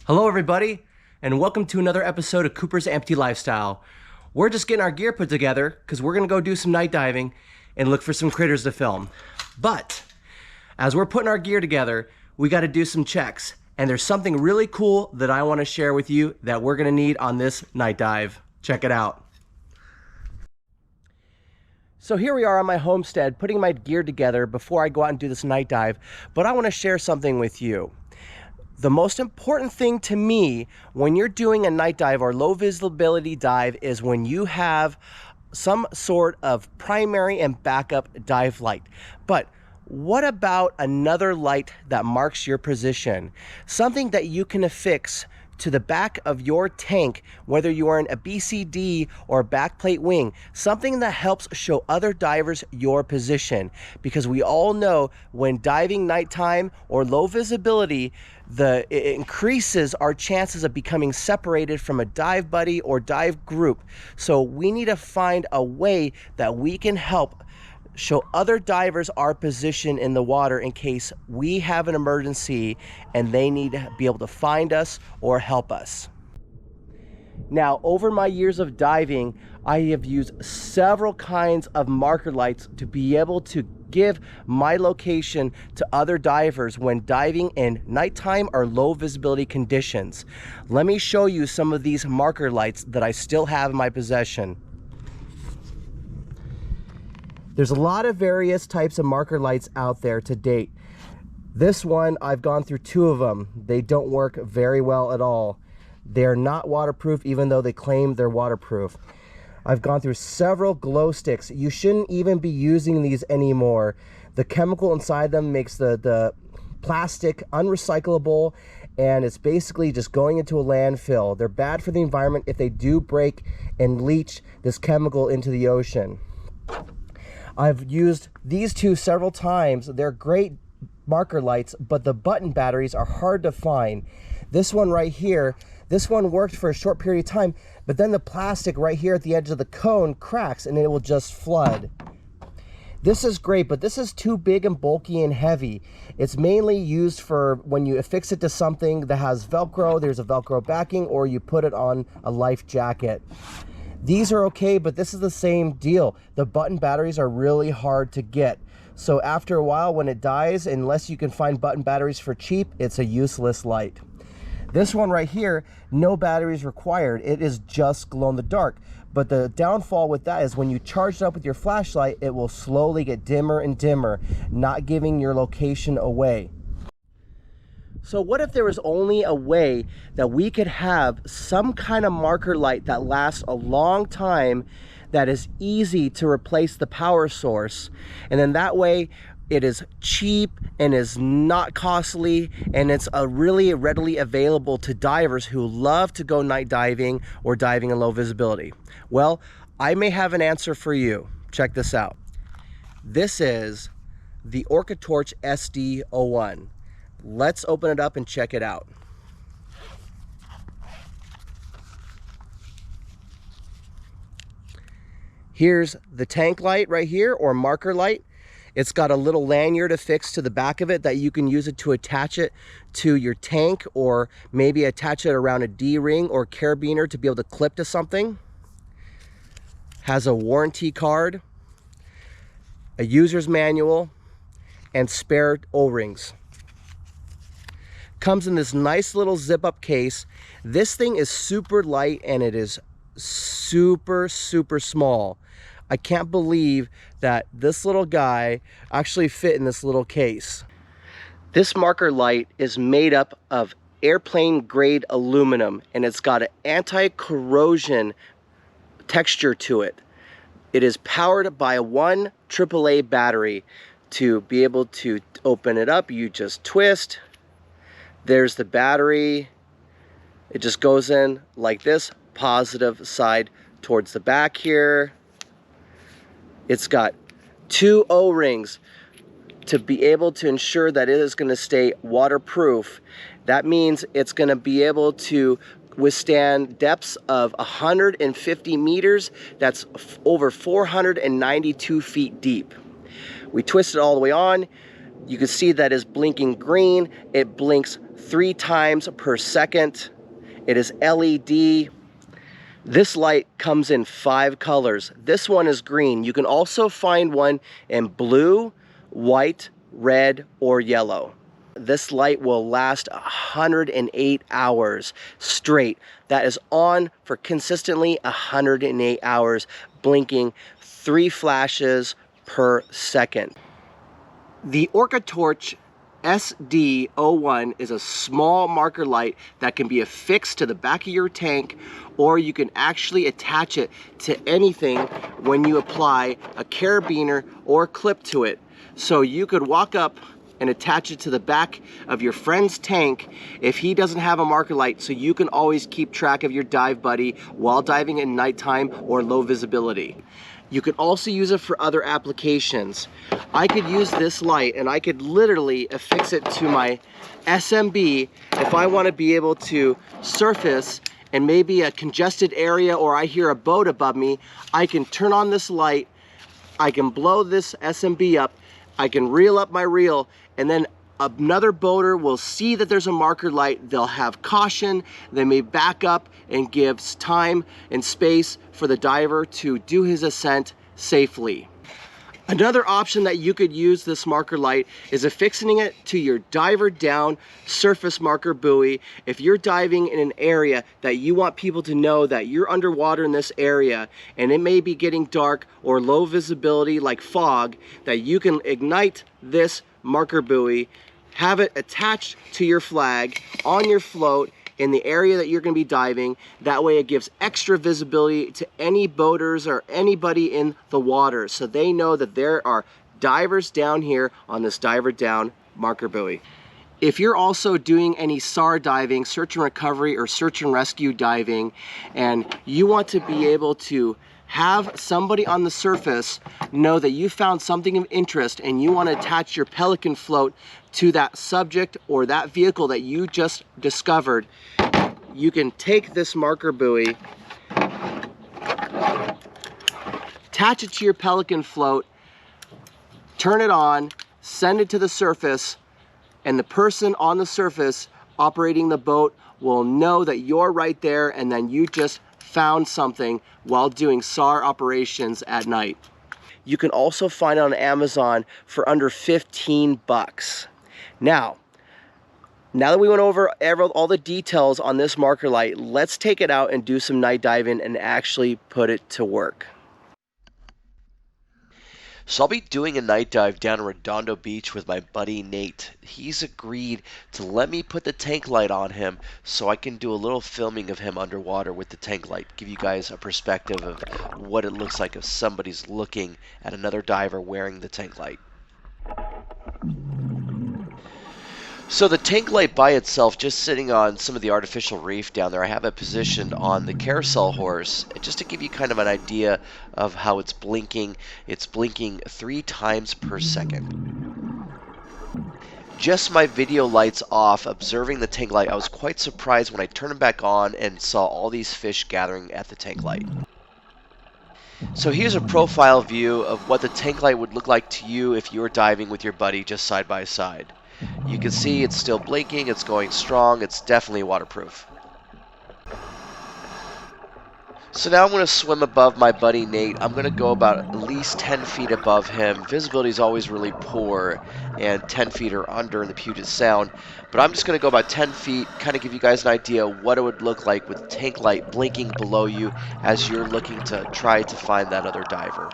Hello, everybody, and welcome to another episode of Cooper's Empty Lifestyle. We're just getting our gear put together because we're going to go do some night diving and look for some critters to film. But as we're putting our gear together, we got to do some checks. And there's something really cool that I want to share with you that we're going to need on this night dive. Check it out. So here we are on my homestead, putting my gear together before I go out and do this night dive. But I want to share something with you. The most important thing to me when you're doing a night dive or low visibility dive is when you have some sort of primary and backup dive light. But what about another light that marks your position? Something that you can affix to the back of your tank, whether you are in a BCD or backplate wing, something that helps show other divers your position. Because we all know when diving nighttime or low visibility, it increases our chances of becoming separated from a dive buddy or dive group. So we need to find a way that we can help show other divers our position in the water in case we have an emergency and they need to be able to find us or help us. Now, over my years of diving, I have used several kinds of marker lights to be able to give my location to other divers when diving in nighttime or low visibility conditions. Let me show you some of these marker lights that I still have in my possession. There's a lot of various types of marker lights out there to date. This one, I've gone through two of them. They don't work very well at all. They're not waterproof, even though they claim they're waterproof. I've gone through several glow sticks. You shouldn't even be using these anymore. The chemical inside them makes the plastic unrecyclable, and it's basically just going into a landfill. They're bad for the environment if they do break and leach this chemical into the ocean. I've used these two several times. They're great marker lights, but the button batteries are hard to find. This one right here, this one worked for a short period of time, but then the plastic right here at the edge of the cone cracks and it will just flood. This is great, but this is too big and bulky and heavy. It's mainly used for when you affix it to something that has Velcro, there's a Velcro backing, or you put it on a life jacket. These are okay, but this is the same deal. The button batteries are really hard to get. So after a while, when it dies, unless you can find button batteries for cheap, it's a useless light. This one right here, no batteries required. It is just glow in the dark. But the downfall with that is when you charge it up with your flashlight, it will slowly get dimmer and dimmer, not giving your location away. So what if there was only a way that we could have some kind of marker light that lasts a long time, that is easy to replace the power source, and then that way it is cheap and is not costly, and it's really readily available to divers who love to go night diving or diving in low visibility? Well, I may have an answer for you. Check this out. This is the OrcaTorch SD01. Let's open it up and check it out. Here's the tank light right here, or marker light. It's got a little lanyard affixed to the back of it that you can use it to attach it to your tank, or maybe attach it around a D-ring or carabiner to be able to clip to something. Has a warranty card, a user's manual, and spare O-rings. Comes in this nice little zip-up case. This thing is super light and it is super small. I can't believe that this little guy actually fit in this little case. This marker light is made up of airplane grade aluminum, and it's got an anti-corrosion texture to it. It is powered by one AAA battery. To be able to open it up, you just twist. There's the battery. It just goes in like this, positive side towards the back here. It's got two O-rings to be able to ensure that it is going to stay waterproof. That means it's going to be able to withstand depths of 150 meters. That's over 492 feet deep. We twist it all the way on. You can see that is blinking green. It blinks 3 times per second. It is LED. This light comes in 5 colors. This one is green. You can also find one in blue, white, red, or yellow. This light will last 108 hours straight. That is on for consistently 108 hours, blinking 3 flashes per second. The Orca Torch SD01 is a small marker light that can be affixed to the back of your tank, or you can actually attach it to anything when you apply a carabiner or clip to it. So you could walk up and attach it to the back of your friend's tank if he doesn't have a marker light, so you can always keep track of your dive buddy while diving at nighttime or low visibility. You could also use it for other applications. I could use this light and I could literally affix it to my SMB if I want to be able to surface in maybe a congested area, or I hear a boat above me. I can turn on this light, I can blow this SMB up, I can reel up my reel, and then another boater will see that there's a marker light. They'll have caution. They may back up and gives time and space for the diver to do his ascent safely. Another option that you could use this marker light is affixing it to your diver down surface marker buoy. If you're diving in an area that you want people to know that you're underwater in this area and it may be getting dark or low visibility like fog, that you can ignite this marker buoy, have it attached to your flag on your float in the area that you're going to be diving. That way it gives extra visibility to any boaters or anybody in the water, so they know that there are divers down here on this diver down marker buoy. If you're also doing any SAR diving, search and recovery or search and rescue diving, and you want to be able to have somebody on the surface know that you found something of interest and you want to attach your Pelican float to that subject or that vehicle that you just discovered, you can take this marker buoy, attach it to your Pelican float, turn it on, send it to the surface, and the person on the surface operating the boat will know that you're right there and then you just found something while doing SAR operations at night. You can also find it on Amazon for under 15 bucks. Now that we went over all the details on this marker light, let's take it out and do some night diving and actually put it to work. So I'll be doing a night dive down at Redondo Beach with my buddy Nate. He's agreed to let me put the tank light on him so I can do a little filming of him underwater with the tank light. Give you guys a perspective of what it looks like if somebody's looking at another diver wearing the tank light. So the tank light by itself, just sitting on some of the artificial reef down there, I have it positioned on the carousel horse just to give you kind of an idea of how it's blinking. It's blinking 3 times per second. Just my video lights off, observing the tank light, I was quite surprised when I turned them back on and saw all these fish gathering at the tank light. So here's a profile view of what the tank light would look like to you if you were diving with your buddy just side by side. You can see it's still blinking, it's going strong, it's definitely waterproof. So now I'm going to swim above my buddy Nate. I'm going to go about at least 10 feet above him. Visibility is always really poor, and 10 feet or under in the Puget Sound. But I'm just going to go about 10 feet, kind of give you guys an idea of what it would look like with tank light blinking below you as you're looking to try to find that other diver.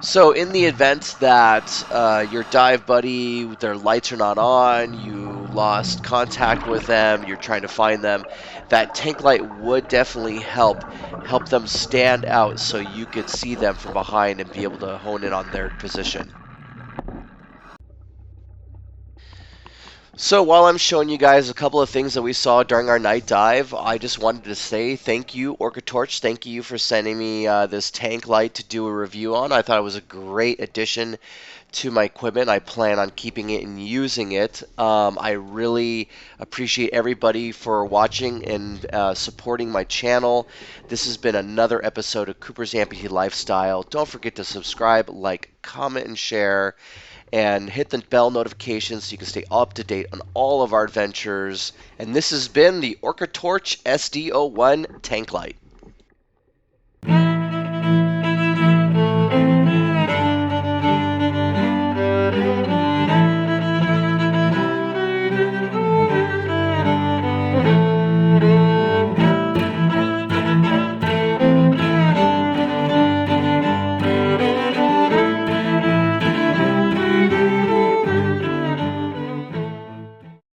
So in the event that your dive buddy, their lights are not on, you lost contact with them, you're trying to find them, that tank light would definitely help them stand out so you could see them from behind and be able to hone in on their position. So while I'm showing you guys a couple of things that we saw during our night dive, I just wanted to say thank you, Orca Torch. Thank you for sending me this tank light to do a review on. I thought it was a great addition to my equipment. I plan on keeping it and using it. I really appreciate everybody for watching and supporting my channel. This has been another episode of Cooper's Amputee Lifestyle. Don't forget to subscribe, like, comment, and share, and hit the bell notifications so you can stay up to date on all of our adventures. And this has been the Orca Torch SD01 Tank Light.